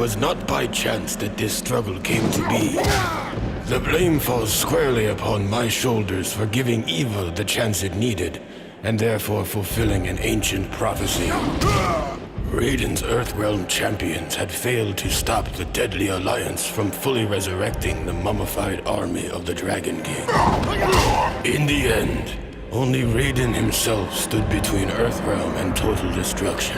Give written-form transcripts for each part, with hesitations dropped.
was not by chance that this struggle came to be. The blame falls squarely upon my shoulders for giving evil the chance it needed, and therefore fulfilling an ancient prophecy. Raiden's Earthrealm champions had failed to stop the Deadly Alliance from fully resurrecting the mummified army of the Dragon King. In the end, only Raiden himself stood between Earthrealm and total destruction.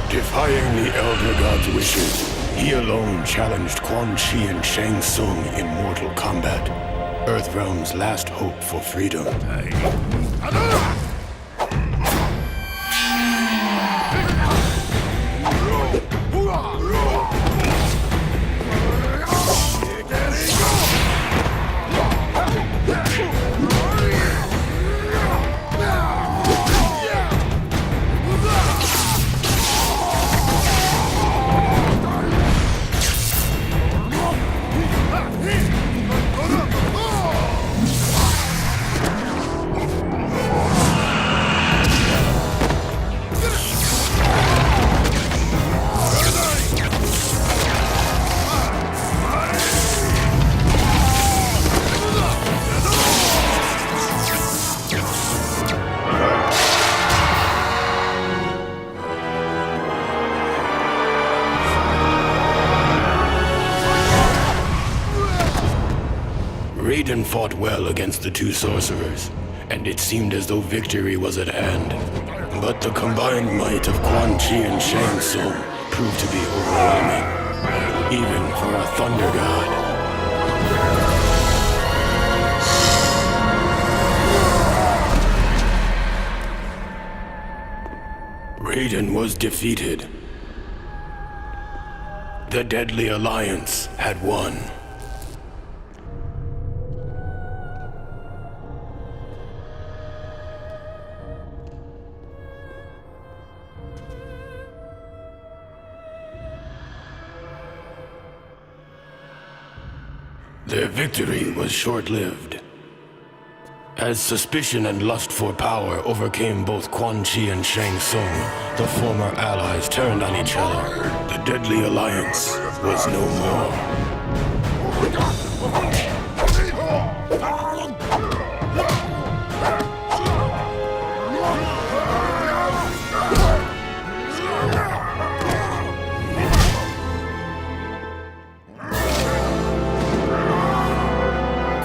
Defying the Elder God's wishes, he alone challenged Quan Chi and Shang Tsung in mortal combat, Earthrealm's last hope for freedom. Raiden fought well against the two sorcerers, and it seemed as though victory was at hand. But the combined might of Quan Chi and Shang Tsung proved to be overwhelming, even for a Thunder God. Raiden was defeated. The Deadly Alliance had won. Their victory was short-lived. As suspicion and lust for power overcame both Quan Chi and Shang Tsung, the former allies turned on each other. The Deadly Alliance was no more.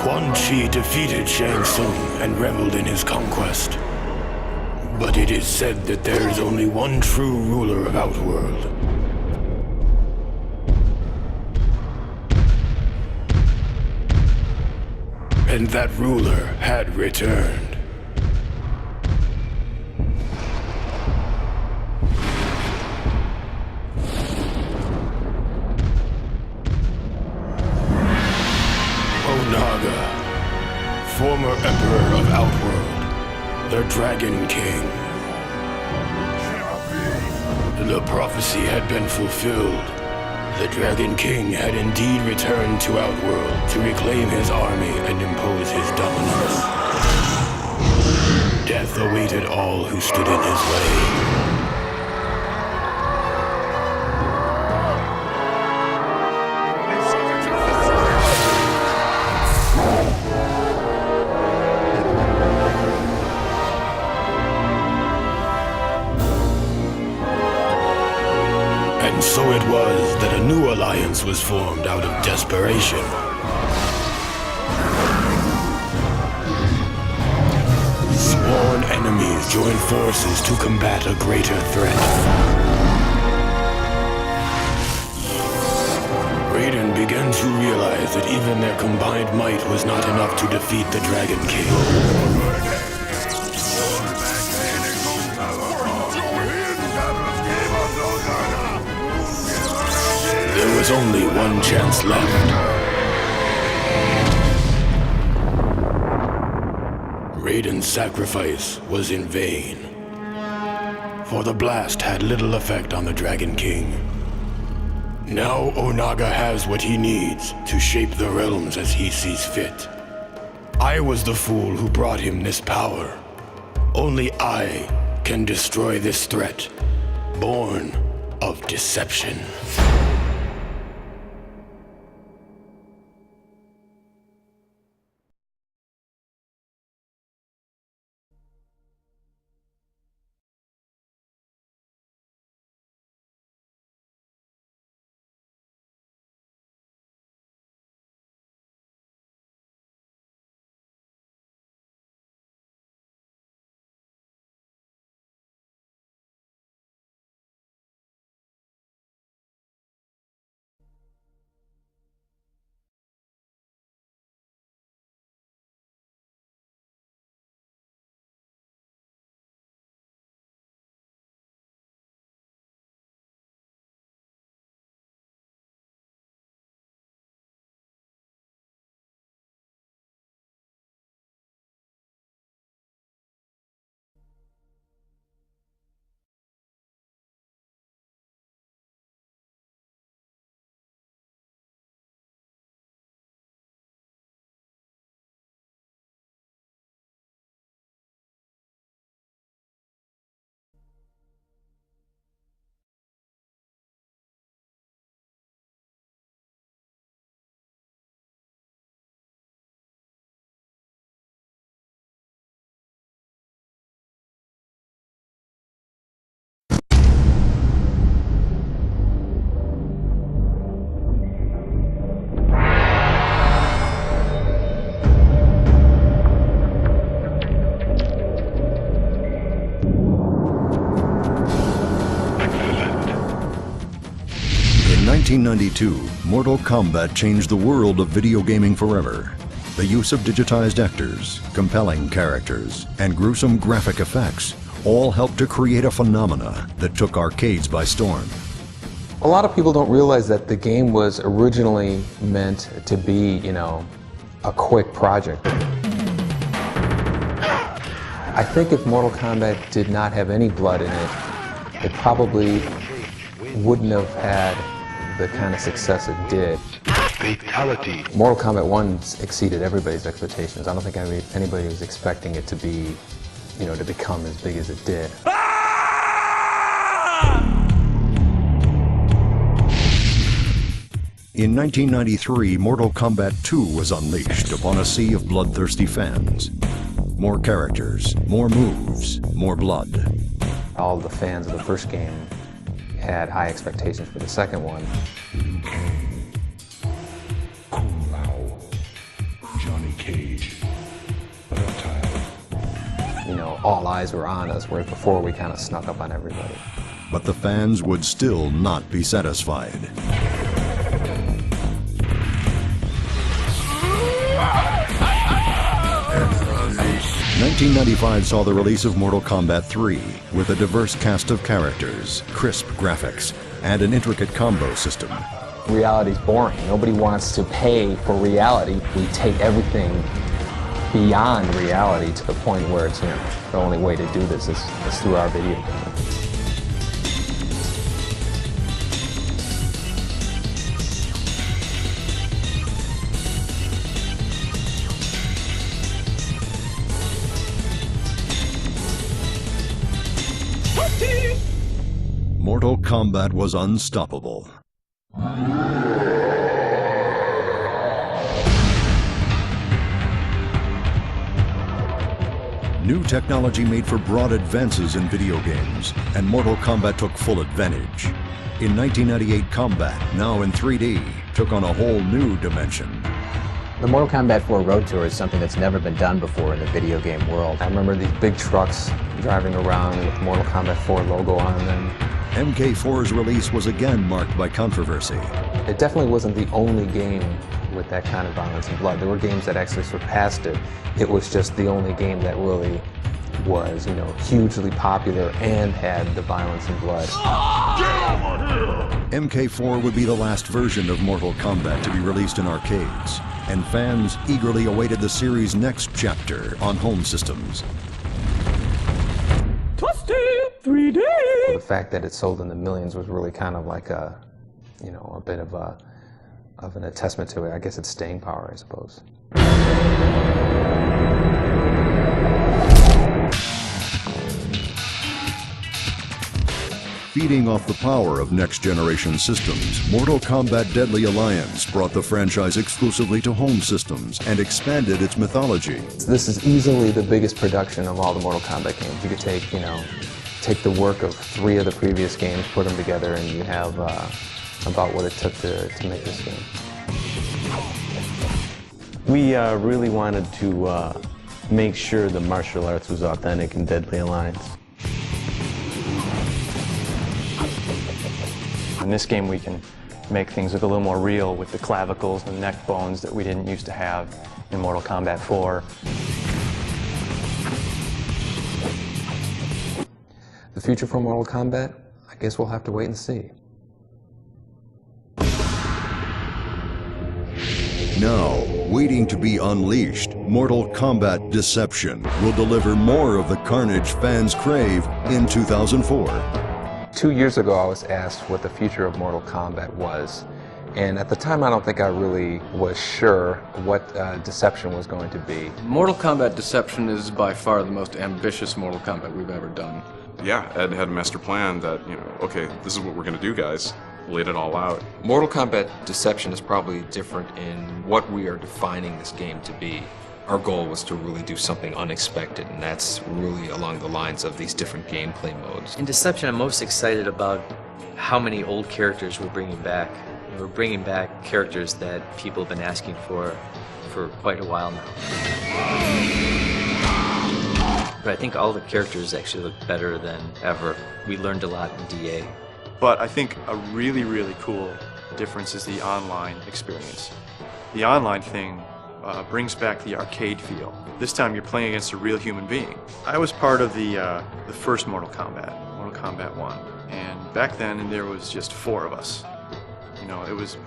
Quan Chi defeated Shang Tsung and reveled in his conquest. But it is said that there is only one true ruler of Outworld. And that ruler had returned. Former Emperor of Outworld, the Dragon King. The prophecy had been fulfilled. The Dragon King had indeed returned to Outworld to reclaim his army and impose his dominance. Death awaited all who stood in his way. And so it was that a new alliance was formed out of desperation. Sworn enemies joined forces to combat a greater threat. Raiden began to realize that even their combined might was not enough to defeat the Dragon King. There was only one chance left. Raiden's sacrifice was in vain, for the blast had little effect on the Dragon King. Now Onaga has what he needs to shape the realms as he sees fit. I was the fool who brought him this power. Only I can destroy this threat, born of deception. 1992, Mortal Kombat changed the world of video gaming forever. The use of digitized actors, compelling characters, and gruesome graphic effects all helped to create a phenomena that took arcades by storm. A lot of people don't realize that the game was originally meant to be, a quick project. I think if Mortal Kombat did not have any blood in it, it probably wouldn't have had the kind of success it did. Fatality. Mortal Kombat 1 exceeded everybody's expectations. I don't think anybody was expecting it to be, to become as big as it did. In 1993, Mortal Kombat 2 was unleashed upon a sea of bloodthirsty fans. More characters, more moves, more blood. All the fans of the first game had high expectations for the second one. Johnny Cage. Reptile. All eyes were on us, whereas before we kind of snuck up on everybody. But the fans would still not be satisfied. 1995 saw the release of Mortal Kombat 3 with a diverse cast of characters, crisp graphics, and an intricate combo system. Reality's boring. Nobody wants to pay for reality. We take everything beyond reality to the point where it's, the only way to do this is through our video game. Mortal Kombat was unstoppable. New technology made for broad advances in video games, and Mortal Kombat took full advantage. In 1998, Kombat, now in 3D, took on a whole new dimension. The Mortal Kombat 4 Road Tour is something that's never been done before in the video game world. I remember these big trucks driving around with Mortal Kombat 4 logo on them. MK4's release was again marked by controversy. It definitely wasn't the only game with that kind of violence and blood. There were games that actually surpassed it. It was just the only game that really was, hugely popular and had the violence and blood. MK4 would be the last version of Mortal Kombat to be released in arcades, and fans eagerly awaited the series' next chapter on home systems. Toasty 3D! The fact that it sold in the millions was really kind of like a bit of an attestament to it. I guess it's staying power, I suppose. Feeding off the power of next-generation systems, Mortal Kombat Deadly Alliance brought the franchise exclusively to home systems and expanded its mythology. This is easily the biggest production of all the Mortal Kombat games. You could take, take the work of 3 of the previous games, put them together, and you have about what it took to make this game. We really wanted to make sure the martial arts was authentic in Deadly Alliance. In this game we can make things look a little more real with the clavicles and neck bones that we didn't used to have in Mortal Kombat 4. The future for Mortal Kombat? I guess we'll have to wait and see. Now, waiting to be unleashed, Mortal Kombat Deception will deliver more of the carnage fans crave in 2004. 2 years ago, I was asked what the future of Mortal Kombat was. And at the time, I don't think I really was sure what Deception was going to be. Mortal Kombat Deception is by far the most ambitious Mortal Kombat we've ever done. Yeah, Ed had a master plan that, okay, this is what we're going to do, guys. Laid it all out. Mortal Kombat Deception is probably different in what we are defining this game to be. Our goal was to really do something unexpected, and that's really along the lines of these different gameplay modes. In Deception, I'm most excited about how many old characters we're bringing back. We're bringing back characters that people have been asking for quite a while now. But I think all the characters actually look better than ever. We learned a lot in DA. But I think a really, really cool The difference is the online experience. The online thing brings back the arcade feel. This time you're playing against a real human being. I was part of the first Mortal Kombat 1, and back then there was just 4 of us. You know, it was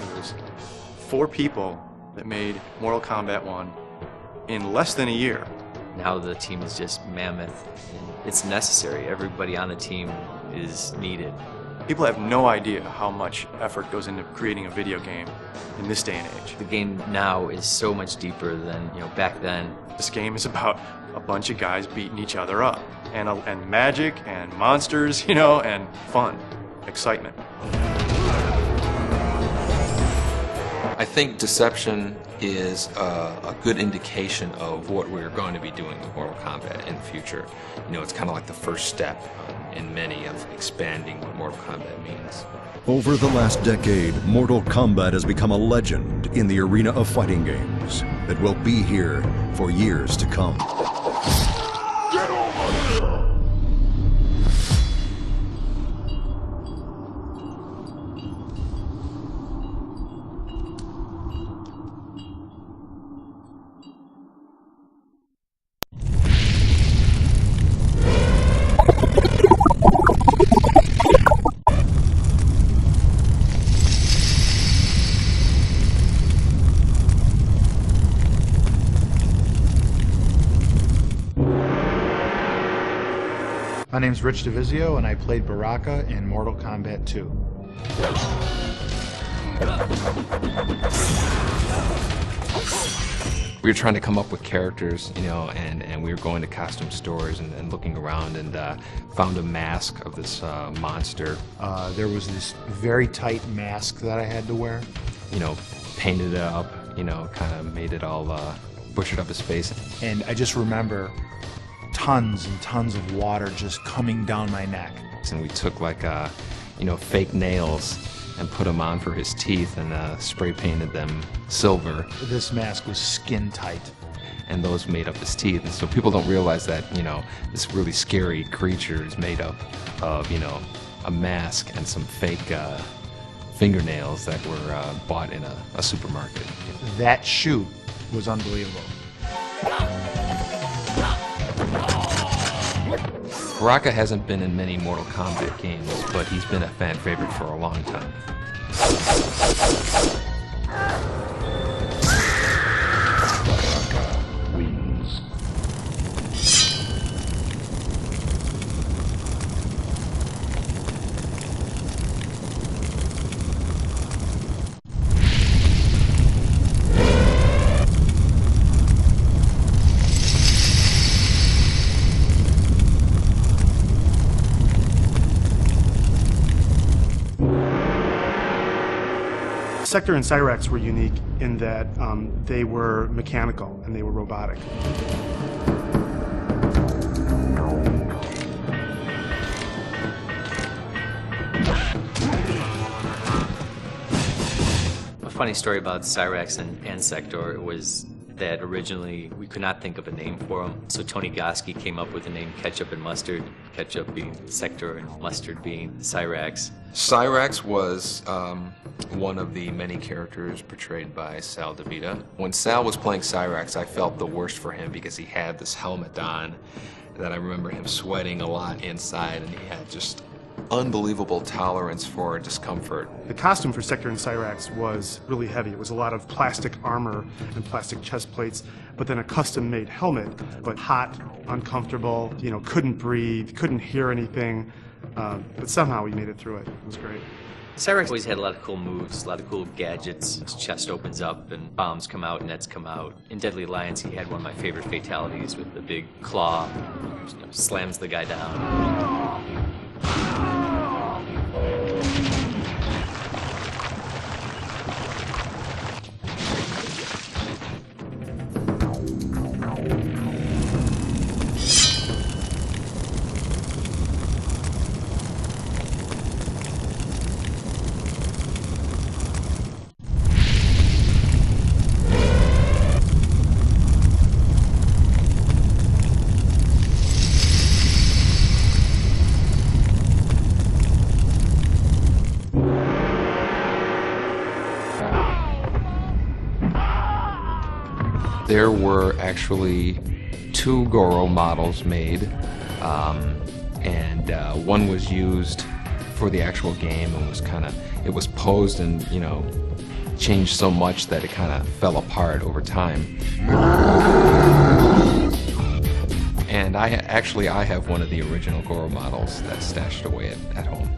4 people that made Mortal Kombat 1 in less than a year. Now the team is just mammoth. It's necessary. Everybody on the team is needed. People have no idea how much effort goes into creating a video game in this day and age. The game now is so much deeper than, back then. This game is about a bunch of guys beating each other up, and magic and monsters, and fun, excitement. I think Deception is a good indication of what we're going to be doing with Mortal Kombat in the future. It's kind of like the first step in many of expanding what Mortal Kombat means. Over the last decade, Mortal Kombat has become a legend in the arena of fighting games that will be here for years to come. Get over here! My name's Rich DeVizio, and I played Baraka in Mortal Kombat 2. We were trying to come up with characters, and we were going to costume stores and looking around and found a mask of this monster. There was this very tight mask that I had to wear. Painted it up, kind of made it all butchered up his face. And I just remember tons and tons of water just coming down my neck. And we took fake nails and put them on for his teeth and spray painted them silver. This mask was skin tight. And those made up his teeth. And so people don't realize that, this really scary creature is made up of, a mask and some fake fingernails that were bought in a supermarket. That shoot was unbelievable. Baraka hasn't been in many Mortal Kombat games, but he's been a fan favorite for a long time. Baraka wins. Sector and Cyrax were unique in that they were mechanical and they were robotic. A funny story about Cyrax and Sector was that originally we could not think of a name for them, so Tony Goski came up with the name Ketchup and Mustard, Ketchup being Sector and Mustard being Cyrax. Cyrax was one of the many characters portrayed by Sal DeVita. When Sal was playing Cyrax, I felt the worst for him because he had this helmet on that I remember him sweating a lot inside, and he had just unbelievable tolerance for discomfort. The costume for Sector and Cyrax was really heavy. It was a lot of plastic armor and plastic chest plates, but then a custom-made helmet, but hot, uncomfortable, couldn't breathe, couldn't hear anything, but somehow we made it through it. It was great. Cyrax always had a lot of cool moves, a lot of cool gadgets. His chest opens up and bombs come out, nets come out. In Deadly Alliance, he had one of my favorite fatalities with the big claw, slams the guy down. There were actually 2 Goro models made, and one was used for the actual game and it was posed and, you know, changed so much that it kind of fell apart over time. And I have one of the original Goro models that's stashed away at home.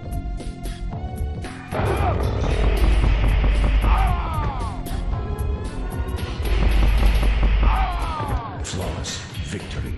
Flawless victory.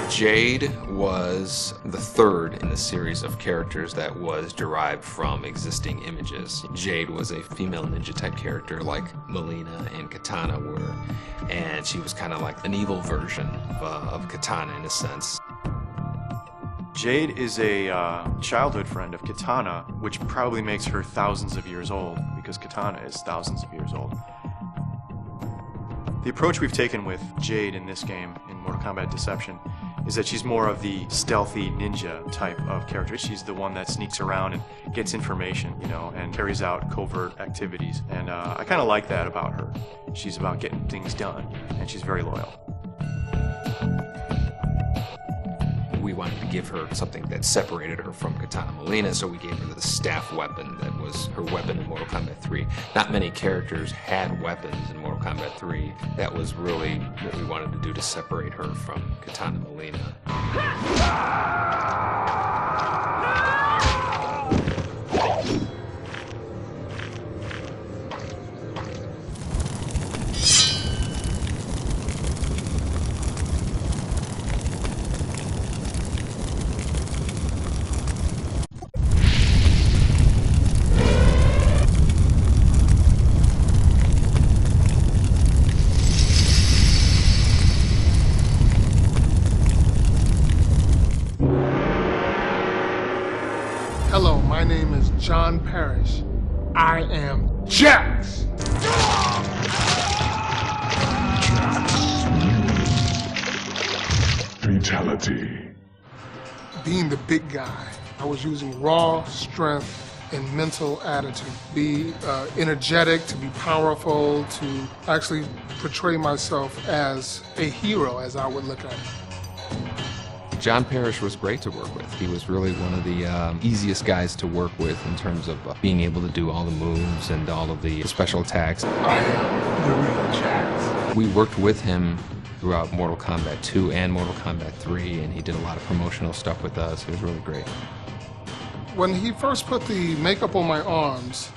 Jade was the 3rd in the series of characters that was derived from existing images. Jade was a female ninja type character like Melina and Katana were, and she was kind of like an evil version of Katana in a sense. Jade is a childhood friend of Katana, which probably makes her thousands of years old, because Katana is thousands of years old. The approach we've taken with Jade in this game, in Mortal Kombat Deception, is that she's more of the stealthy ninja type of character. She's the one that sneaks around and gets information, you know, and carries out covert activities. And I kind of like that about her. She's about getting things done, and she's very loyal. We wanted to give her something that separated her from Katana Melina, so we gave her the staff weapon that was her weapon in Mortal Kombat 3. Not many characters had weapons in Mortal Kombat 3. That was really what we wanted to do to separate her from Katana Melina. Hello, my name is John Parrish. I am Jax! Fatality. Being the big guy, I was using raw strength and mental attitude. Be energetic, to be powerful, to actually portray myself as a hero, as I would look at it. John Parrish was great to work with. He was really one of the easiest guys to work with in terms of being able to do all the moves and all of the special attacks. I am the real Jax. We worked with him throughout Mortal Kombat 2 and Mortal Kombat 3, and he did a lot of promotional stuff with us. It was really great. When he first put the makeup on my arms,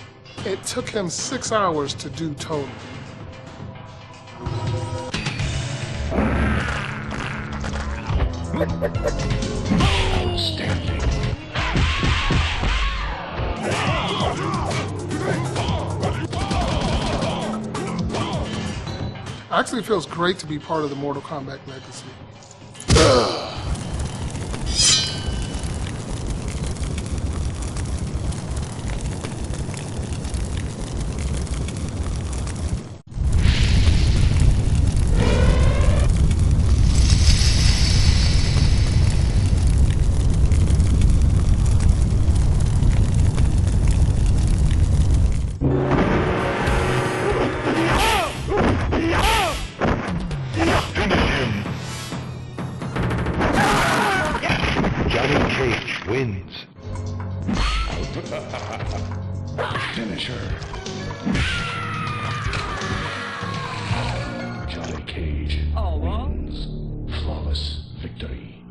it took him 6 hours to do total. Outstanding. Actually, it feels great to be part of the Mortal Kombat legacy. Wins. Finisher. Johnny Cage wins. Flawless victory.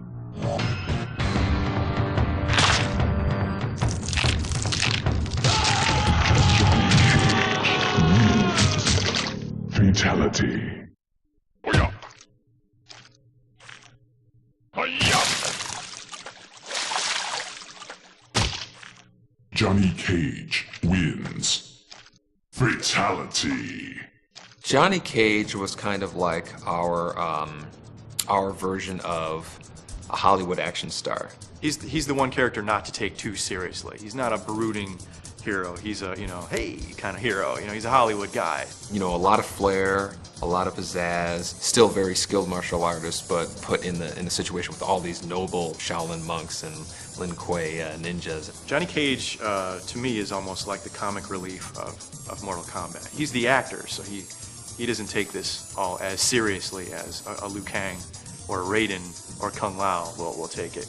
Fatality. Johnny Cage wins. Fatality. Johnny Cage was kind of like our version of a Hollywood action star. He's the one character not to take too seriously. He's not a brooding hero. He's a, hey kind of hero. He's a Hollywood guy. A lot of flair, a lot of pizzazz, still very skilled martial artist, but put in the situation with all these noble Shaolin monks and Lin Kuei ninjas. Johnny Cage, to me, is almost like the comic relief of Mortal Kombat. He's the actor, so he doesn't take this all as seriously as a Liu Kang or Raiden or Kung Lao will take it.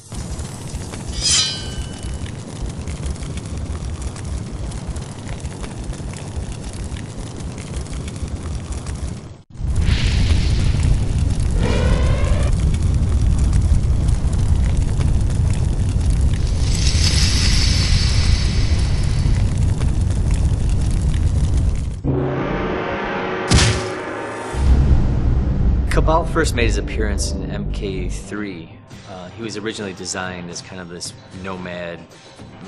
Kabal first made his appearance in MK3. He was originally designed as kind of this nomad,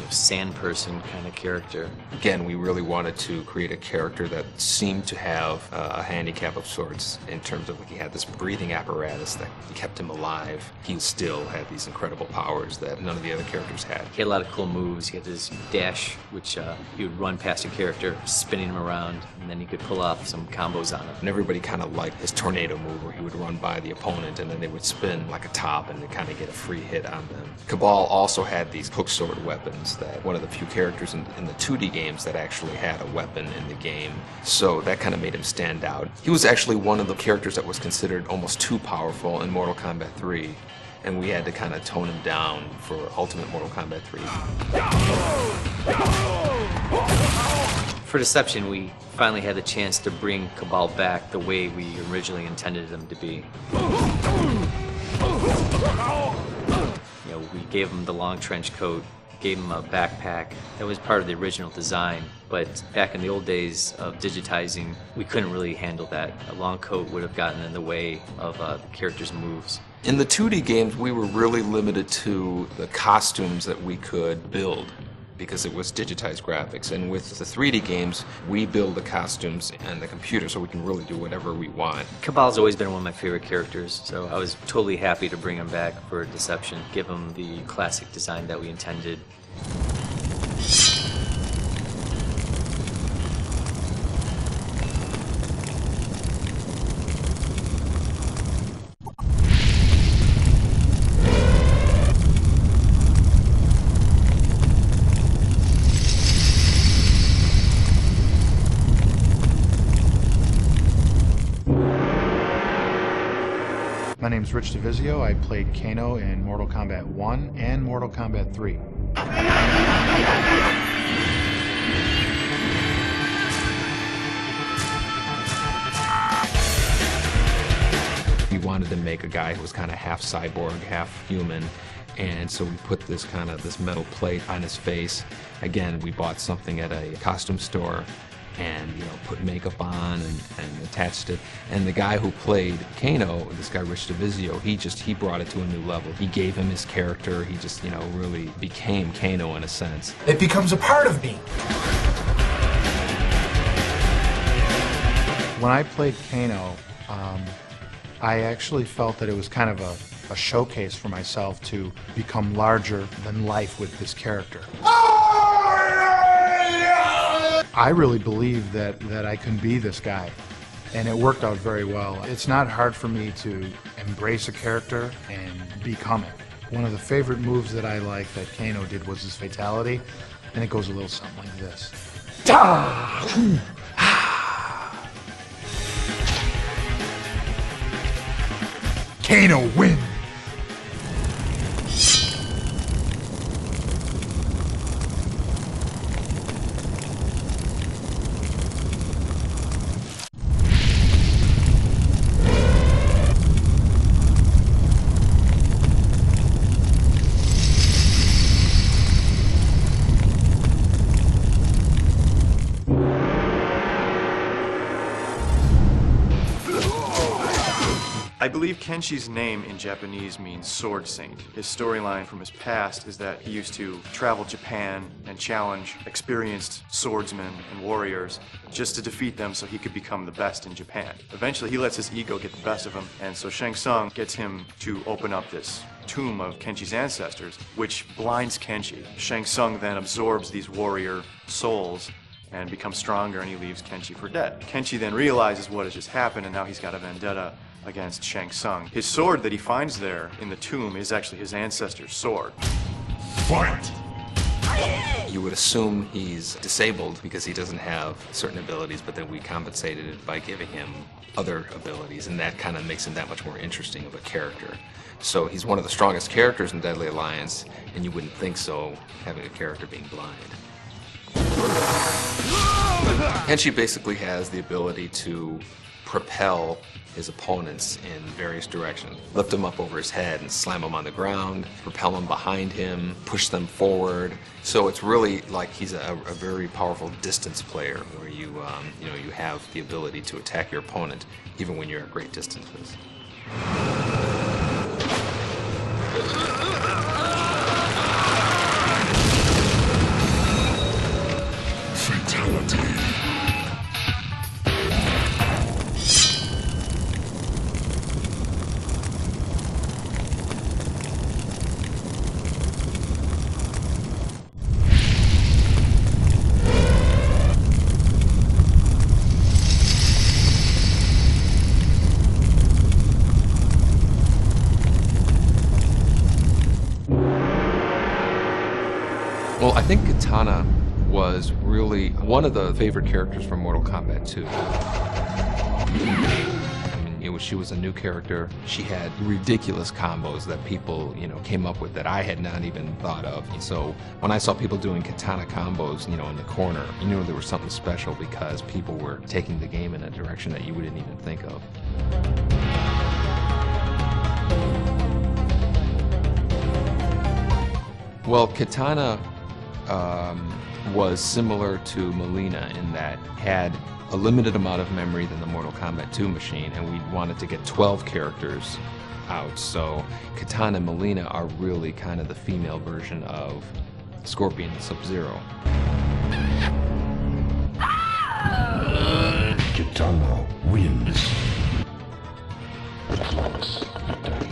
sand person kind of character. Again, we really wanted to create a character that seemed to have a handicap of sorts in terms of he had this breathing apparatus that kept him alive. He still had these incredible powers that none of the other characters had. He had a lot of cool moves. He had this dash, which he would run past a character, spinning him around, and then he could pull off some combos on him. And everybody kind of liked his tornado move where he would run by the opponent and then they would spin like a top and they kind of get a free hit on them. Kabal also had these hook sword weapons that one of the few characters in the 2D games that actually had a weapon in the game. So that kind of made him stand out. He was actually one of the characters that was considered almost too powerful in Mortal Kombat 3. And we had to kind of tone him down for Ultimate Mortal Kombat 3. For Deception, we finally had the chance to bring Kabal back the way we originally intended him to be. We gave him the long trench coat, gave him a backpack. That was part of the original design, but back in the old days of digitizing, we couldn't really handle that. A long coat would have gotten in the way of the character's moves. In the 2D games, we were really limited to the costumes that we could build because it was digitized graphics. And with the 3D games, we build the costumes and the computer so we can really do whatever we want. Kabal's always been one of my favorite characters, so I was totally happy to bring him back for Deception, give him the classic design that we intended. My name's Rich DeVizio. I played Kano in Mortal Kombat 1 and Mortal Kombat 3. We wanted to make a guy who was kind of half cyborg, half human, and so we put this metal plate on his face. Again, we bought something at a costume store and put makeup on and attached it. And the guy who played Kano, this guy Rich DeVizio, he brought it to a new level. He gave him his character. He just really became Kano in a sense. It becomes a part of me. When I played Kano, I actually felt that it was kind of a showcase for myself to become larger than life with this character. I really believe that I can be this guy, and it worked out very well. It's not hard for me to embrace a character and become it. One of the favorite moves that I like that Kano did was his fatality, and it goes a little something like this. Kano wins! I believe Kenshi's name in Japanese means sword saint. His storyline from his past is that he used to travel Japan and challenge experienced swordsmen and warriors just to defeat them so he could become the best in Japan. Eventually he lets his ego get the best of him, and so Shang Tsung gets him to open up this tomb of Kenchi's ancestors, which blinds Kenchi. Shang Tsung then absorbs these warrior souls and becomes stronger, and he leaves Kenchi for dead. Kenchi then realizes what has just happened, and now he's got a vendetta against Shang Tsung. His sword that he finds there in the tomb is actually his ancestor's sword. Fight! You would assume he's disabled because he doesn't have certain abilities, but then we compensated it by giving him other abilities, and that kind of makes him that much more interesting of a character. So he's one of the strongest characters in Deadly Alliance, and you wouldn't think so, having a character being blind. Kenchi basically has the ability to propel his opponents in various directions. Lift them up over his head and slam them on the ground, propel them behind him, push them forward. So it's really like he's a very powerful distance player where you have the ability to attack your opponent even when you're at great distances. Fatality. Well, I think Katana was really one of the favorite characters from Mortal Kombat 2. She was a new character. She had ridiculous combos that people, came up with that I had not even thought of. So when I saw people doing katana combos, in the corner, there was something special because people were taking the game in a direction that you wouldn't even think of. Well, Katana was similar to Mileena in that had a limited amount of memory than the Mortal Kombat 2 machine, and we wanted to get 12 characters out. So Katana and Mileena are really kind of the female version of Scorpion and Sub-Zero. Katana wins. Flawless victory.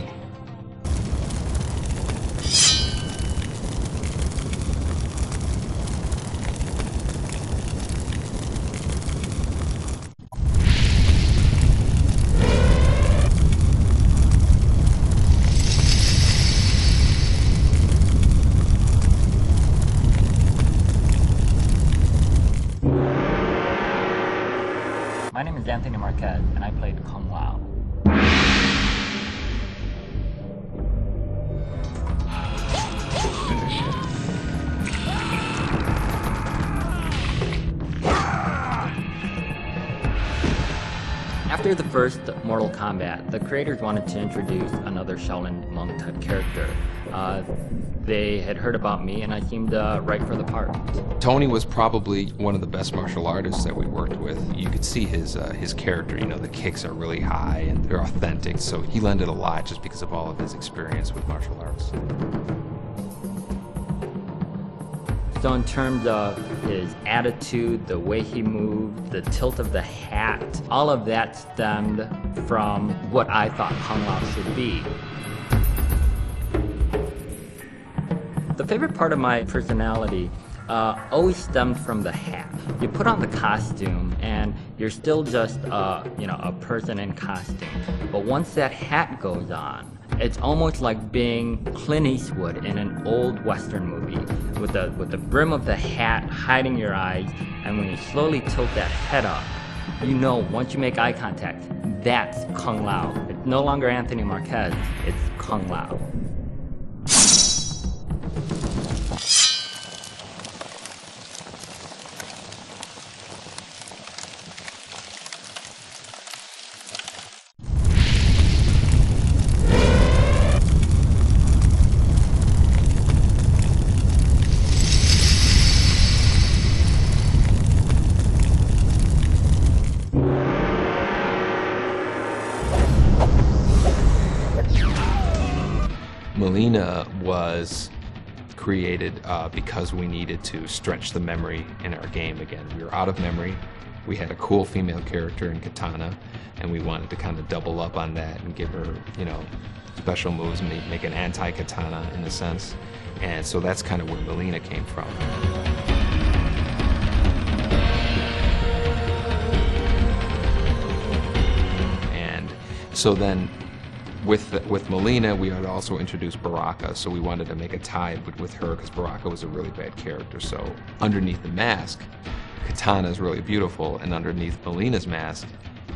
My name is Anthony Marquez, and I played Kung Lao. Finish him. After the first Mortal Kombat, the creators wanted to introduce another Shaolin monk type character. They had heard about me, and I seemed right for the part. Tony was probably one of the best martial artists that we worked with. You could see his character, the kicks are really high and they're authentic, so he lended a lot just because of all of his experience with martial arts. So in terms of his attitude, the way he moved, the tilt of the hat, all of that stemmed from what I thought Kung Lao should be. The favorite part of my personality always stemmed from the hat. You put on the costume and you're still just a person in costume. But once that hat goes on, it's almost like being Clint Eastwood in an old Western movie with the brim of the hat hiding your eyes, and when you slowly tilt that head up, once you make eye contact, that's Kung Lao. It's no longer Anthony Marquez, it's Kung Lao. Mileena was created because we needed to stretch the memory in our game again. We were out of memory We had a cool female character in Katana, and we wanted to kind of double up on that and give her, you know, special moves, and make an anti-Katana in a sense. And so that's kind of where Melina came from. And so then with Melina, we had also introduced Baraka, so we wanted to make a tie with her because Baraka was a really bad character. So underneath the mask, Katana is really beautiful, and underneath Melina's mask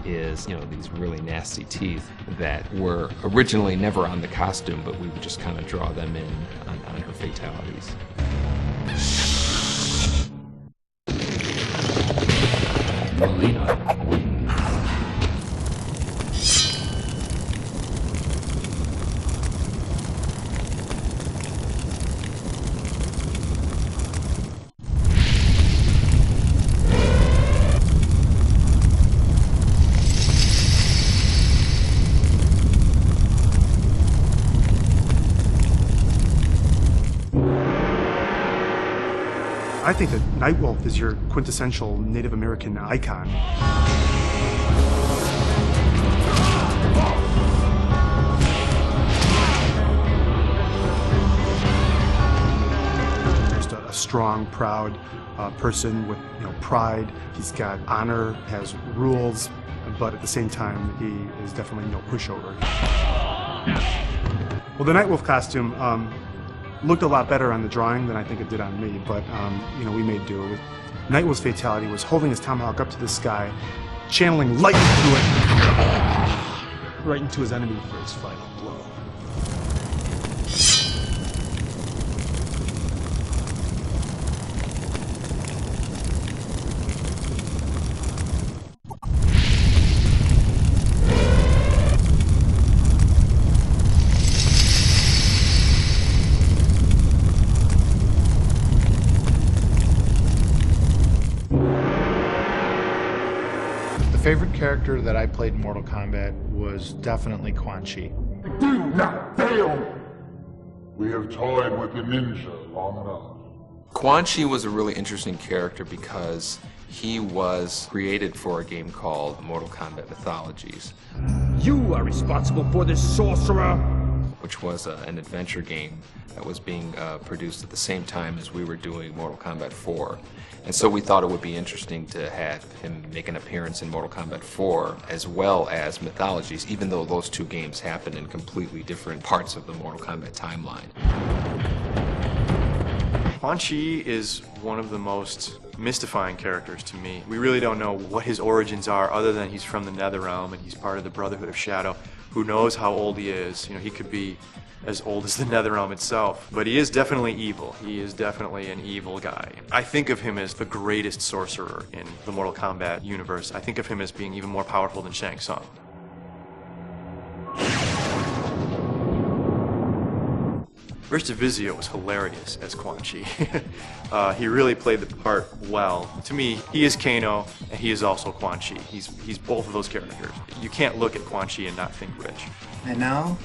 is, you know, these really nasty teeth that were originally never on the costume, but we would just kind of draw them in on her fatalities. Melina wins. I think that Nightwolf is your quintessential Native American icon. Just a strong, proud person with, you know, pride. He's got honor, has rules, but at the same time, he is definitely no pushover. Well, the Nightwolf costume looked a lot better on the drawing than I think it did on me, but you know, we made do. Nightwolf's fatality was holding his tomahawk up to the sky, channeling light into it, right into his enemy for his final blow. The favorite character that I played in Mortal Kombat was definitely Quan Chi. Do not fail! We have toyed with the ninja long enough. Quan Chi was a really interesting character because he was created for a game called Mortal Kombat Mythologies. You are responsible for this, sorcerer! Which was an adventure game that was being produced at the same time as we were doing Mortal Kombat 4. And so we thought it would be interesting to have him make an appearance in Mortal Kombat 4 as well as Mythologies, even though those two games happen in completely different parts of the Mortal Kombat timeline. Quan Chi is one of the most mystifying characters to me. We really don't know what his origins are, other than he's from the Netherrealm and he's part of the Brotherhood of Shadow. Who knows how old he is? You know, he could be as old as the Netherrealm itself. But he is definitely evil. He is definitely an evil guy. I think of him as the greatest sorcerer in the Mortal Kombat universe. I think of him as being even more powerful than Shang Tsung. Rich DeVizio was hilarious as Quan Chi. He really played the part well. To me, he is Kano, and he is also Quan Chi. He's both of those characters. You can't look at Quan Chi and not think Rich. And now,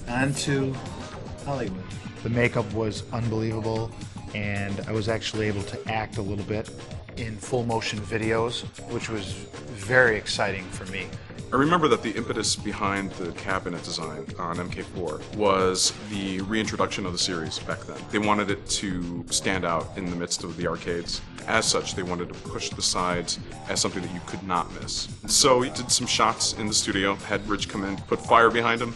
on to Hollywood. The makeup was unbelievable, and I was actually able to act a little bit in full motion videos, which was very exciting for me. I remember that the impetus behind the cabinet design on MK4 was the reintroduction of the series back then. They wanted it to stand out in the midst of the arcades. As such, they wanted to push the sides as something that you could not miss. So we did some shots in the studio, had Rich come in, put fire behind him,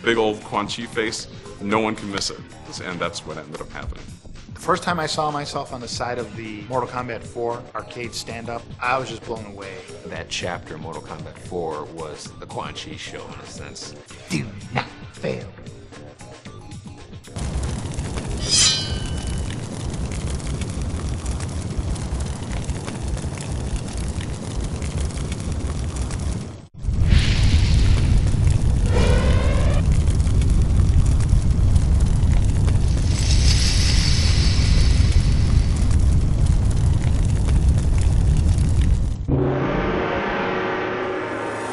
big old Quan Chi face, no one can miss it. And that's what ended up happening. The first time I saw myself on the side of the Mortal Kombat 4 arcade stand-up, I was just blown away. That chapter, Mortal Kombat 4, was the Quan Chi show in a sense. Do not fail.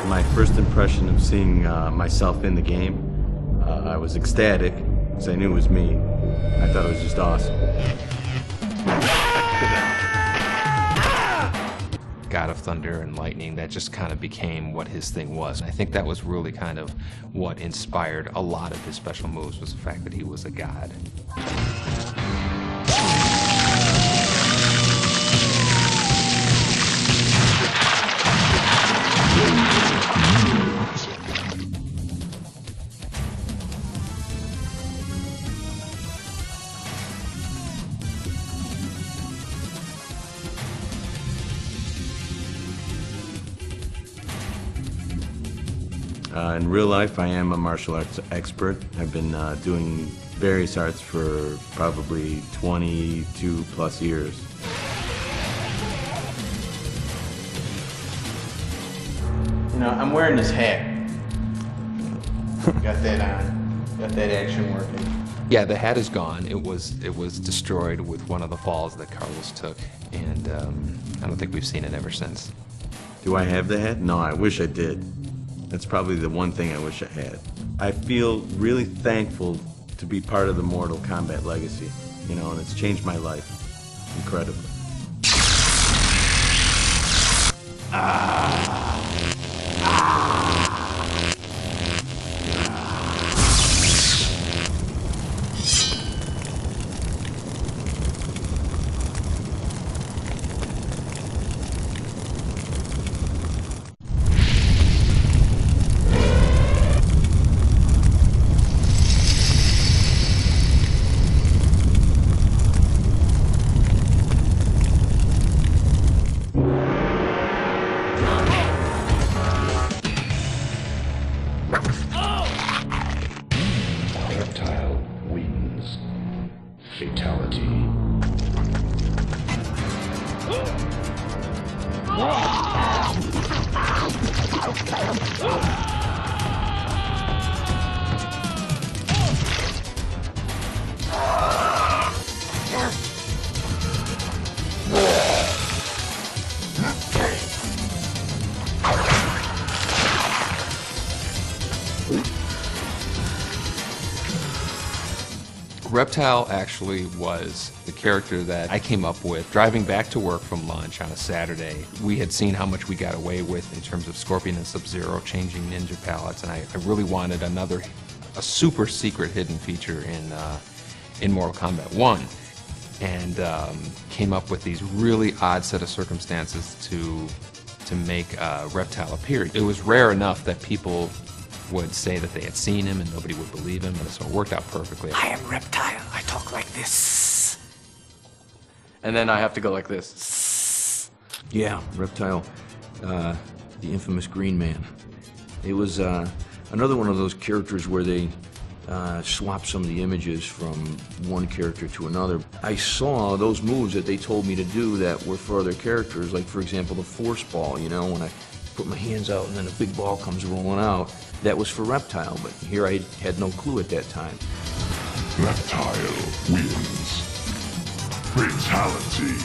My first impression of seeing myself in the game, I was ecstatic because I knew it was me. I thought it was just awesome. God of Thunder and Lightning, that just kind of became what his thing was. And I think that was really kind of what inspired a lot of his special moves, was the fact that he was a god. In real life, I am a martial arts expert. I've been doing various arts for probably 22 plus years. You know, I'm wearing this hat. Got that on. Got that action working. Yeah, the hat is gone. It was destroyed with one of the falls that Carlos took, and I don't think we've seen it ever since. Do I have the hat? No, I wish I did. That's probably the one thing I wish I had. I feel really thankful to be part of the Mortal Kombat legacy, you know, and it's changed my life incredibly. Reptile wins. Fatality. Reptile actually was the character that I came up with driving back to work from lunch on a Saturday. We had seen how much we got away with in terms of Scorpion and Sub-Zero changing ninja palettes, and I really wanted a super secret hidden feature in Mortal Kombat 1, and came up with these really odd set of circumstances to make Reptile appear. It was rare enough that people would say that they had seen him and nobody would believe him, and so it worked out perfectly. I am Reptile. I talk like this. And then I have to go like this. Yeah, Reptile, the infamous Green Man. It was another one of those characters where they swap some of the images from one character to another. I saw those moves that they told me to do that were for other characters, like for example the Force Ball, you know, when I put my hands out and then a big ball comes rolling out. That was for Reptile, but here I had no clue at that time. Reptile wins. Fatality.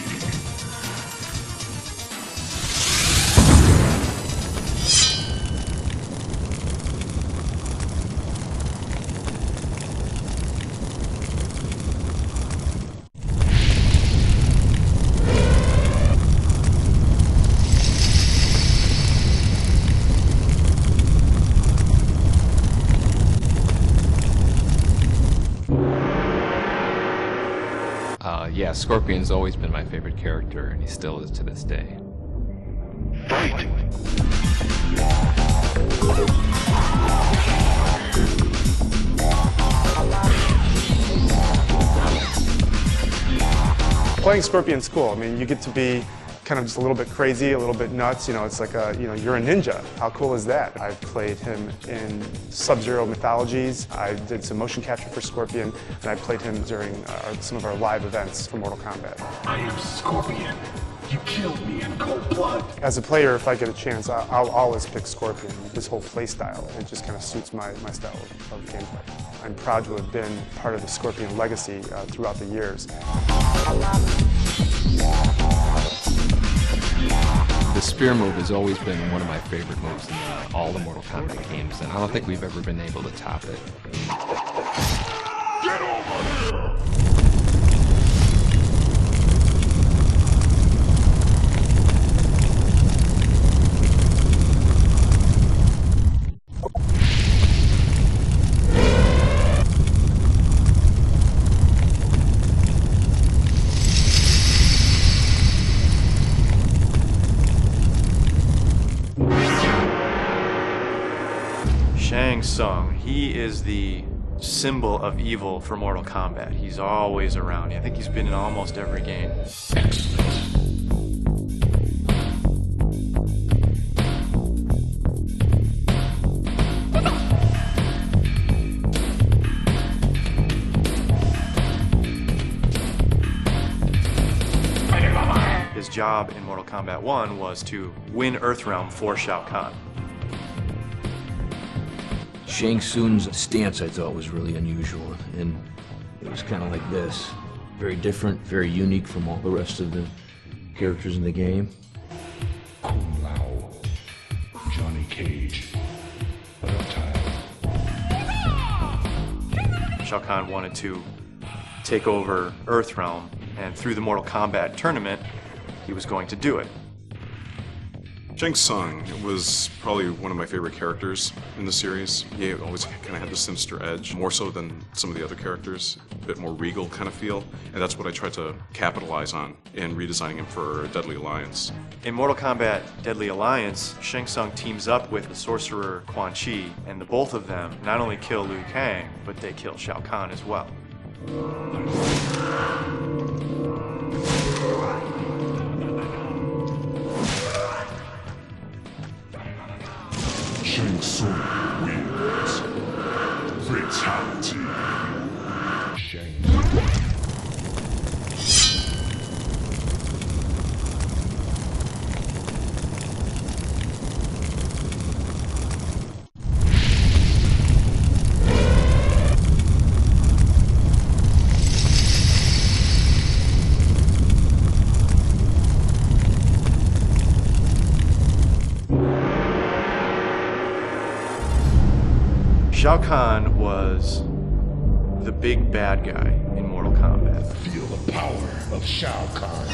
Yeah, Scorpion's always been my favorite character, and he still is to this day. Fight! Playing Scorpion's cool. I mean, you get to be kind of just a little bit crazy, a little bit nuts. You know, it's like you're a ninja. How cool is that? I've played him in Sub-Zero mythologies. I did some motion capture for Scorpion, and I played him during some of our live events for Mortal Kombat. I am Scorpion. You killed me in cold blood. As a player, if I get a chance, I'll always pick Scorpion. His whole play style, it just kind of suits my style of gameplay. I'm proud to have been part of the Scorpion legacy throughout the years. The spear move has always been one of my favorite moves in all the Mortal Kombat games, and I don't think we've ever been able to top it. Get over here! Shang Tsung, he is the symbol of evil for Mortal Kombat. He's always around. I think he's been in almost every game. His job in Mortal Kombat 1 was to win Earthrealm for Shao Kahn. Shang Tsung's stance I thought was really unusual, and it was kind of like this. Very different, very unique from all the rest of the characters in the game. Kung Lao, Johnny Cage, Reptile. Shao Kahn wanted to take over Earthrealm, and through the Mortal Kombat tournament, he was going to do it. Shang Tsung was probably one of my favorite characters in the series. He always kind of had the sinister edge, more so than some of the other characters, a bit more regal kind of feel, and that's what I tried to capitalize on in redesigning him for Deadly Alliance. In Mortal Kombat Deadly Alliance, Shang Tsung teams up with the sorcerer Quan Chi, and the both of them not only kill Liu Kang, but they kill Shao Kahn as well. Shang Tsung wins. Fatality. Shang. Shao Kahn was the big bad guy in Mortal Kombat. Feel the power of Shao Kahn.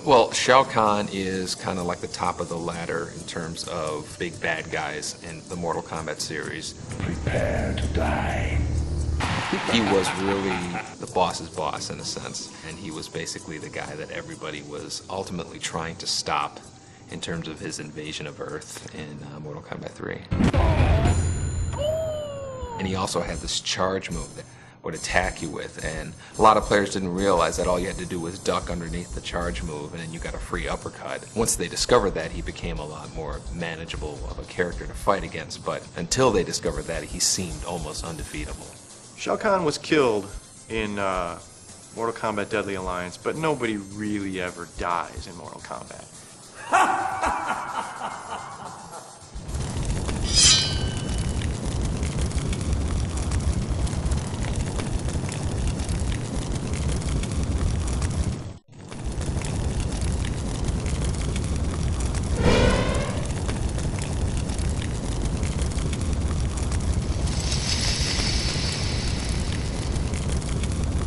Well, Shao Kahn is kind of like the top of the ladder in terms of big bad guys in the Mortal Kombat series. Prepare to die. He was really the boss's boss in a sense, and he was basically the guy that everybody was ultimately trying to stop in terms of his invasion of Earth in Mortal Kombat 3. And he also had this charge move that would attack you with, and a lot of players didn't realize that all you had to do was duck underneath the charge move and then you got a free uppercut. Once they discovered that, he became a lot more manageable of a character to fight against, but until they discovered that, he seemed almost undefeatable. Shao Kahn was killed in Mortal Kombat Deadly Alliance, but nobody really ever dies in Mortal Kombat.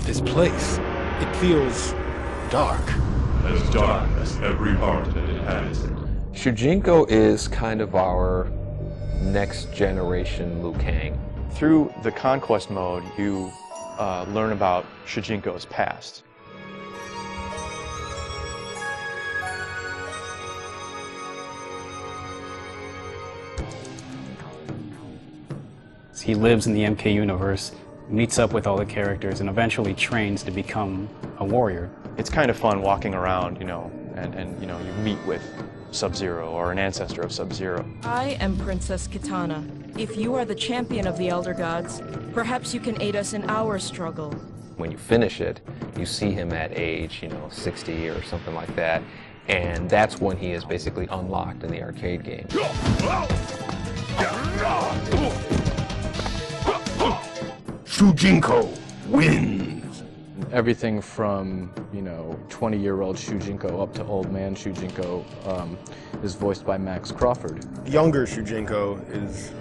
This place, it feels dark. As dark as every heart that inhabits it. Shujinko is kind of our next generation Liu Kang. Through the Conquest mode, you learn about Shujinko's past. He lives in the MK universe, meets up with all the characters, and eventually trains to become a warrior. It's kind of fun walking around, you know, and you know, you meet with Sub-Zero or an ancestor of Sub-Zero. I am Princess Kitana. If you are the champion of the Elder Gods, perhaps you can aid us in our struggle. When you finish it, you see him at age, 60 or something like that, and that's when he is basically unlocked in the arcade game. Shujinko wins. Everything from, 20-year-old Shujinko up to old man Shujinko is voiced by Max Crawford. Younger Shujinko is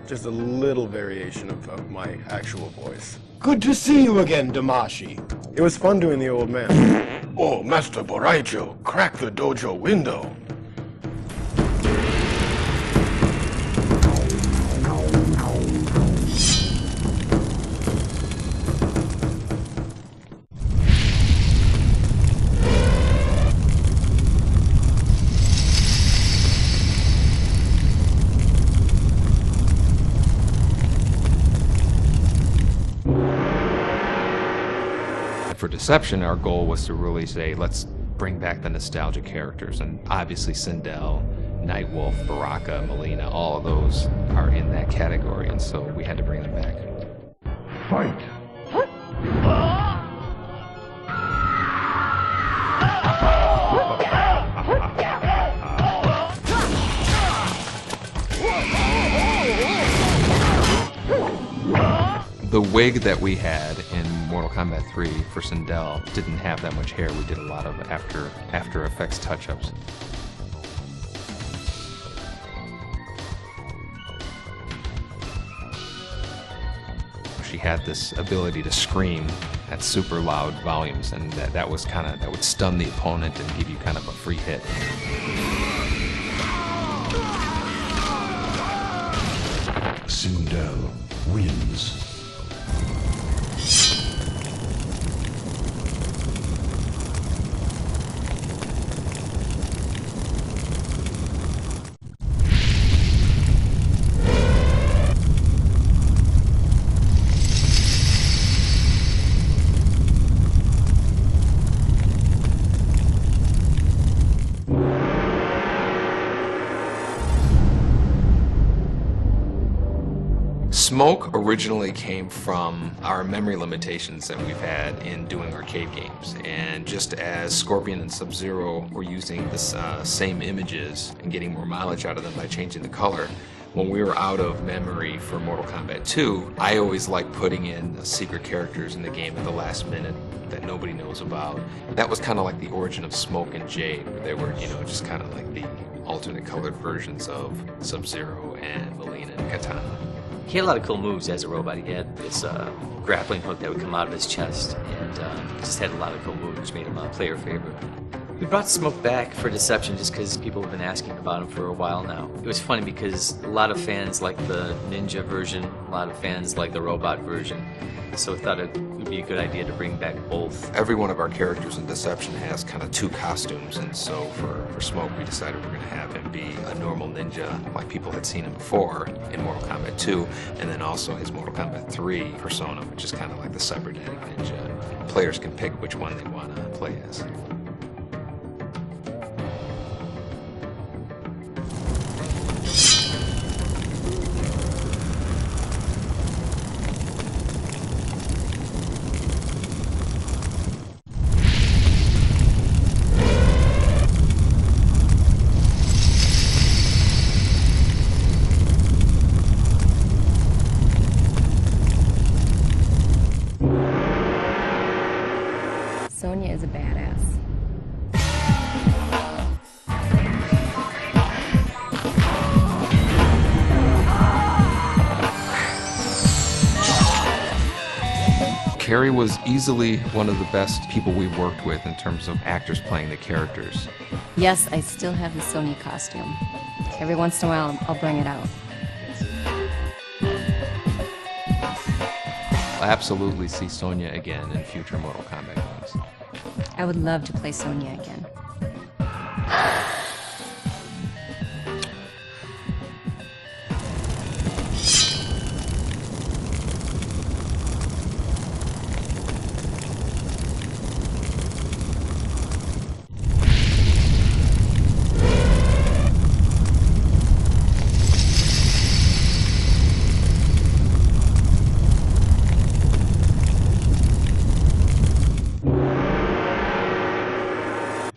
just a little variation of my actual voice. Good to see you again, Damashi. It was fun doing the old man. Oh, Master Boraicho, crack the dojo window. Deception, our goal was to really say, let's bring back the nostalgia characters, and obviously Sindel, Nightwolf, Baraka, Melina, all of those are in that category, and so we had to bring them back. Fight! The wig that we had in Mortal Kombat 3 for Sindel didn't have that much hair. We did a lot of After Effects touch-ups. She had this ability to scream at super loud volumes, and that would stun the opponent and give you kind of a free hit. Sindel wins. Smoke originally came from our memory limitations that we've had in doing arcade games, and just as Scorpion and Sub-Zero were using the same images and getting more mileage out of them by changing the color, when we were out of memory for Mortal Kombat 2, I always liked putting in secret characters in the game at the last minute that nobody knows about. That was kind of like the origin of Smoke and Jade, where they were, just kind of like the alternate colored versions of Sub-Zero and Melina and Katana. He had a lot of cool moves as a robot. He had this grappling hook that would come out of his chest, and just had a lot of cool moves, which made him a player favorite. We brought Smoke back for Deception just because people have been asking about him for a while now. It was funny because a lot of fans like the ninja version, a lot of fans like the robot version, so we thought it would be a good idea to bring back both. Every one of our characters in Deception has kind of two costumes, and so for Smoke we decided we're going to have him be a normal ninja like people had seen him before in Mortal Kombat 2, and then also his Mortal Kombat 3 persona, which is kind of like the cybernetic ninja. Players can pick which one they want to play as. Sonya is a badass. Carrie was easily one of the best people we worked with in terms of actors playing the characters. Yes, I still have the Sonya costume. Every once in a while, I'll bring it out. I'll absolutely see Sonya again in future Mortal Kombat games. I would love to play Sonya again.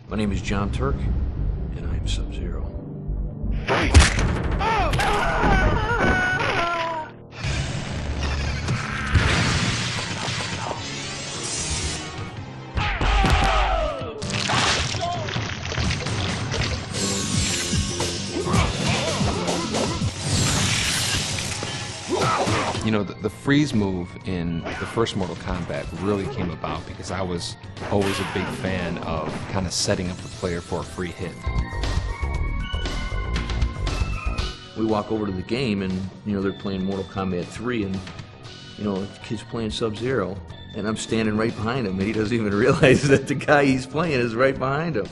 My name is John Turk, and I am Sub-Zero. You know, the freeze move in the first Mortal Kombat really came about because I was always a big fan of kind of setting up the player for a free hit. We walk over to the game and, they're playing Mortal Kombat 3 and, the kid's playing Sub-Zero and I'm standing right behind him and he doesn't even realize that the guy he's playing is right behind him.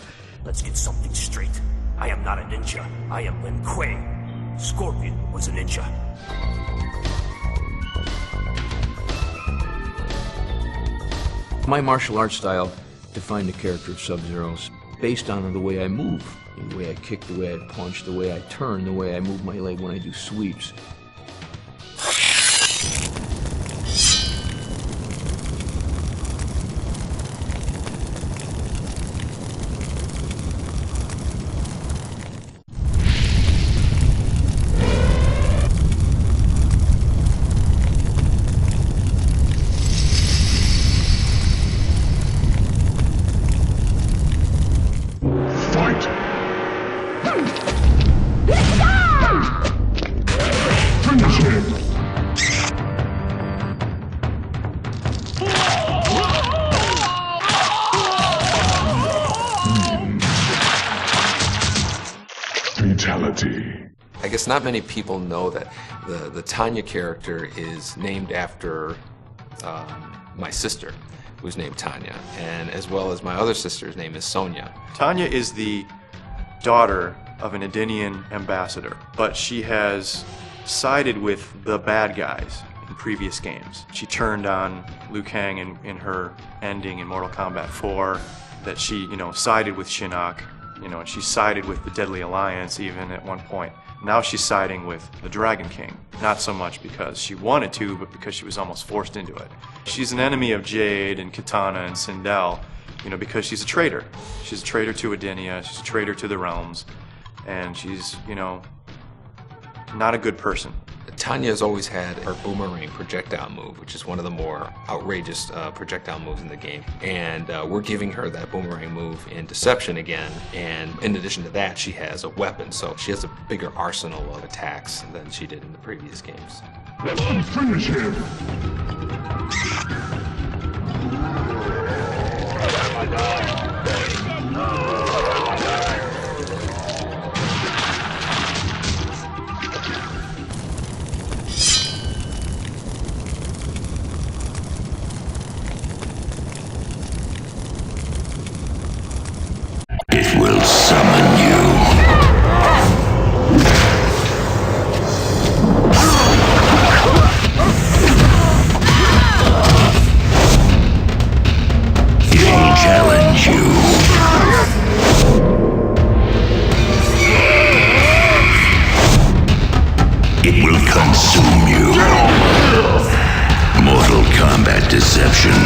Let's get something straight. I am not a ninja. I am Lin Kuei. Scorpion was a ninja. My martial arts style defined the character of Sub-Zero's based on the way I move, the way I kick, the way I punch, the way I turn, the way I move my leg when I do sweeps. Fatality. I guess not many people know that the Tanya character is named after my sister, who's named Tanya, and as well as my other sister's name is Sonia. Tanya is the daughter of an Edenian ambassador, but she has sided with the bad guys in previous games. She turned on Liu Kang in her ending in Mortal Kombat 4, that she, sided with Shinnok, and she sided with the Deadly Alliance even at one point. Now she's siding with the Dragon King, not so much because she wanted to, but because she was almost forced into it. She's an enemy of Jade and Kitana and Sindel, because she's a traitor. She's a traitor to Edenia, she's a traitor to the realms, and she's, not a good person. Tanya has always had her boomerang projectile move, which is one of the more outrageous projectile moves in the game. And we're giving her that boomerang move in Deception again. And in addition to that, she has a weapon, so she has a bigger arsenal of attacks than she did in the previous games. Finish him! It will summon you. It will challenge you. It will consume you. Mortal Kombat Deception.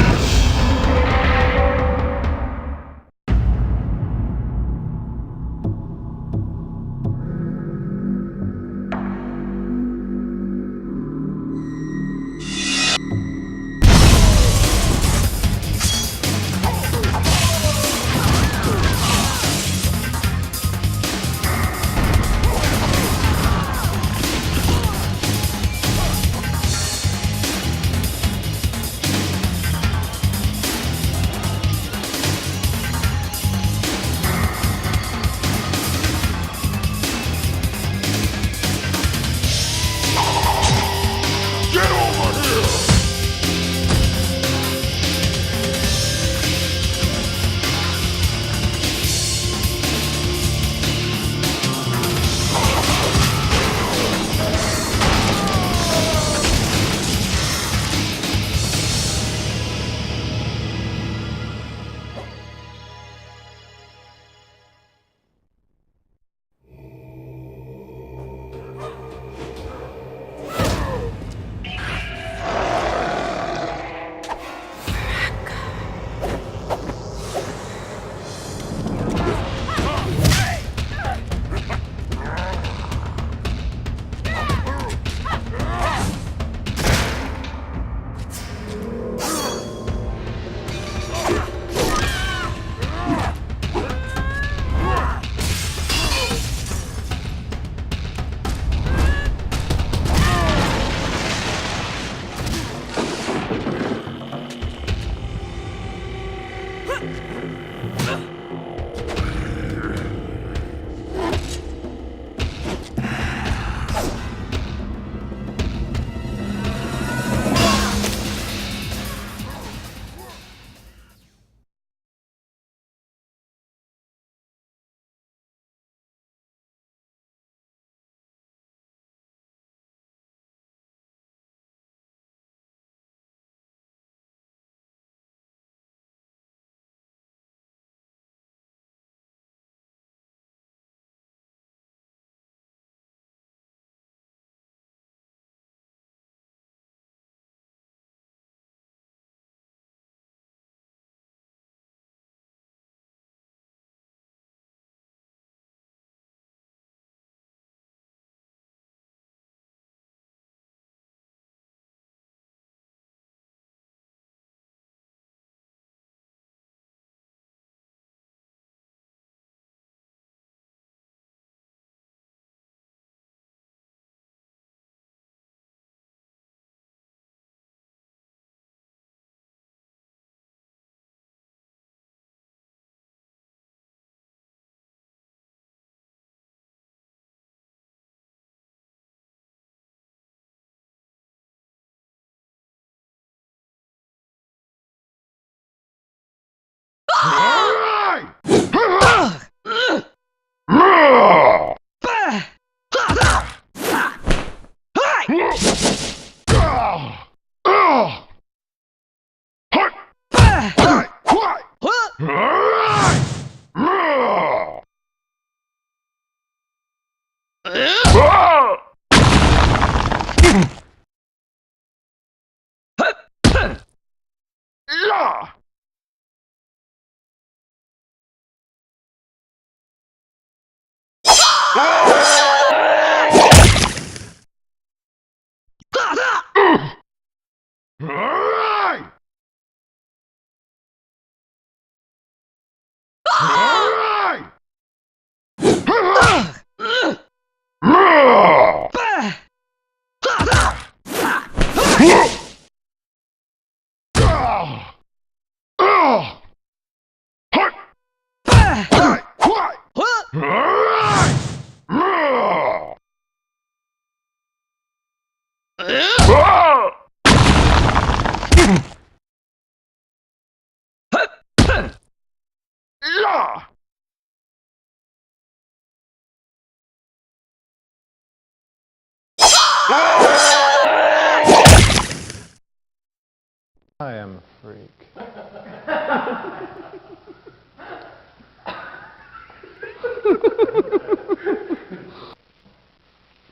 I am a freak.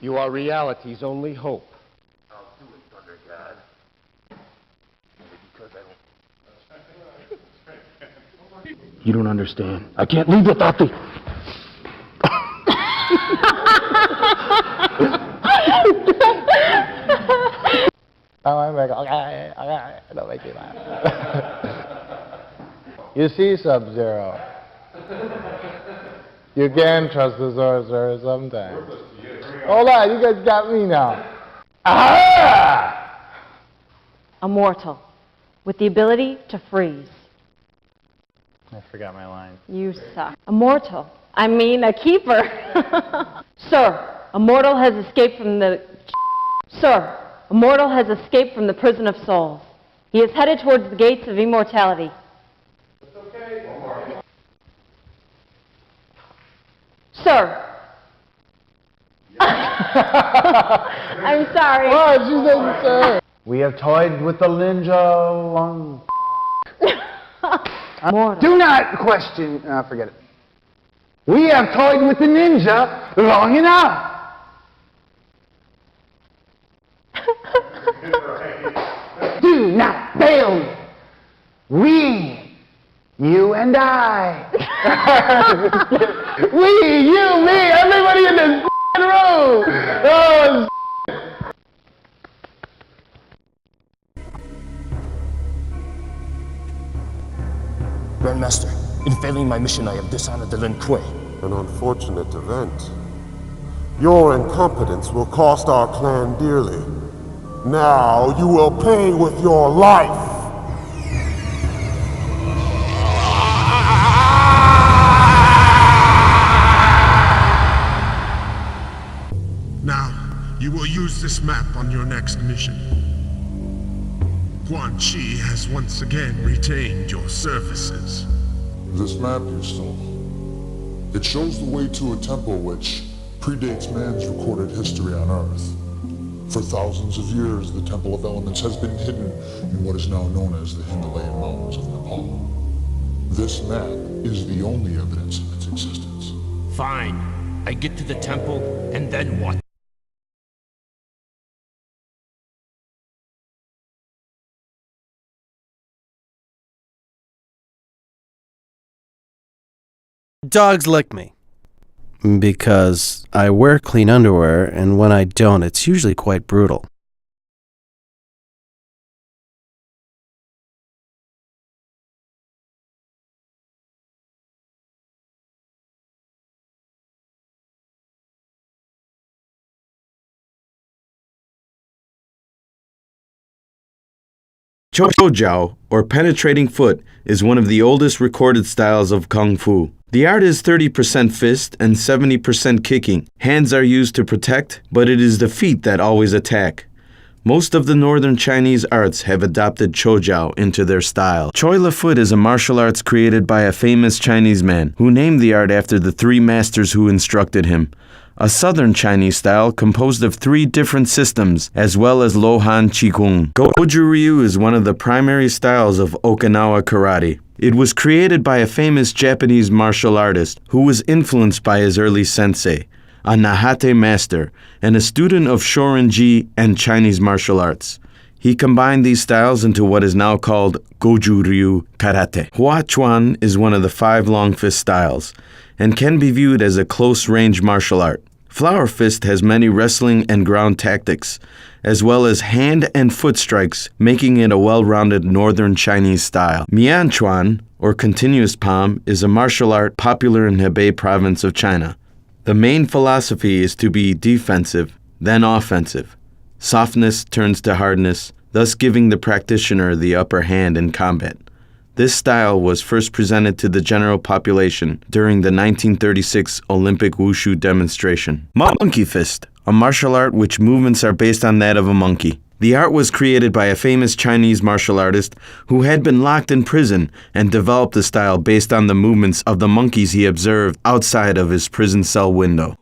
You are reality's only hope. I'll do it, Thunder God. Only because I don't... You don't understand. I can't leave without the... Okay, don't make me laugh. You see, Sub-Zero, you can trust the sorcerer sometimes. Hold on, you guys got me now. Ah! Immortal, with the ability to freeze. I forgot my line. You suck. Immortal. I mean, a keeper. Sir, Immortal has escaped from the... Sir, Immortal has escaped from the prison of souls. He is headed towards the gates of immortality. Sir. I'm sorry. What? She doesn't say. We have toyed with the ninja long... Do not question... forget it. We have toyed with the ninja long enough. Do not fail me. We, you and I. We, you, me, everybody in this room. Oh, Grandmaster, in failing my mission, I have dishonored the Lin Kuei. An unfortunate event. Your incompetence will cost our clan dearly. Now you will pay with your life. Now, you will use this map on your next mission. Quan Chi has once again retained your services. This map you stole. It shows the way to a temple which predates man's recorded history on Earth. For thousands of years, the Temple of Elements has been hidden in what is now known as the Himalayan Mountains of Nepal. This map is the only evidence of its existence. Fine. I get to the temple, and then what? Dogs lick me. Because I wear clean underwear, and when I don't, it's usually quite brutal. Choujiao, or penetrating foot, is one of the oldest recorded styles of Kung Fu. The art is 30% fist and 70% kicking. Hands are used to protect, but it is the feet that always attack. Most of the northern Chinese arts have adopted Choujiao into their style. Choi La Foot is a martial arts created by a famous Chinese man, who named the art after the three masters who instructed him. A southern Chinese style composed of 3 different systems, as well as Lohan Qigong. Goju Ryu is one of the primary styles of Okinawa karate. It was created by a famous Japanese martial artist who was influenced by his early sensei. a Nahate master, and a student of Shorin-ji and Chinese martial arts. He combined these styles into what is now called Goju-ryu karate. Hua Chuan is one of the 5 long fist styles, and can be viewed as a close-range martial art. Flower fist has many wrestling and ground tactics, as well as hand and foot strikes, making it a well-rounded northern Chinese style. Mian Chuan, or continuous palm, is a martial art popular in Hebei province of China. The main philosophy is to be defensive, then offensive. Softness turns to hardness, thus giving the practitioner the upper hand in combat. This style was first presented to the general population during the 1936 Olympic Wushu demonstration. Monkey fist, a martial art which movements are based on that of a monkey. The art was created by a famous Chinese martial artist who had been locked in prison and developed the style based on the movements of the monkeys he observed outside of his prison cell window.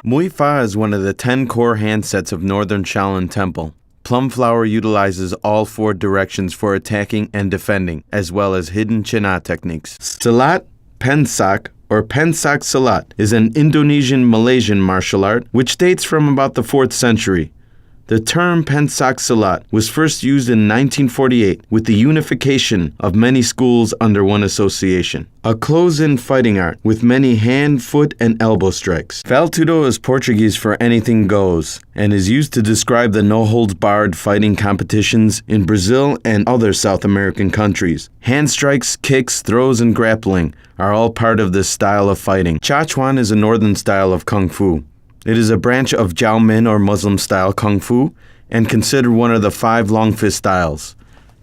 Mui Fa is one of the 10 core handsets of Northern Shaolin Temple. Plum Flower utilizes all 4 directions for attacking and defending, as well as hidden Cina techniques. Silat, Pensak, or Pensak Silat, is an Indonesian-Malaysian martial art which dates from about the 4th century. The term Pensak Silat was first used in 1948 with the unification of many schools under one association. A close-in fighting art with many hand, foot, and elbow strikes. Valtudo is Portuguese for anything goes and is used to describe the no-holds-barred fighting competitions in Brazil and other South American countries. Hand strikes, kicks, throws, and grappling are all part of this style of fighting. Cha Chuan is a northern style of Kung Fu. It is a branch of Jiaomin or Muslim-style Kung Fu and considered one of the 5 long fist styles,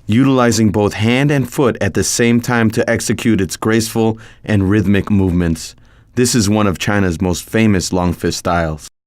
utilizing both hand and foot at the same time to execute its graceful and rhythmic movements. This is one of China's most famous long fist styles.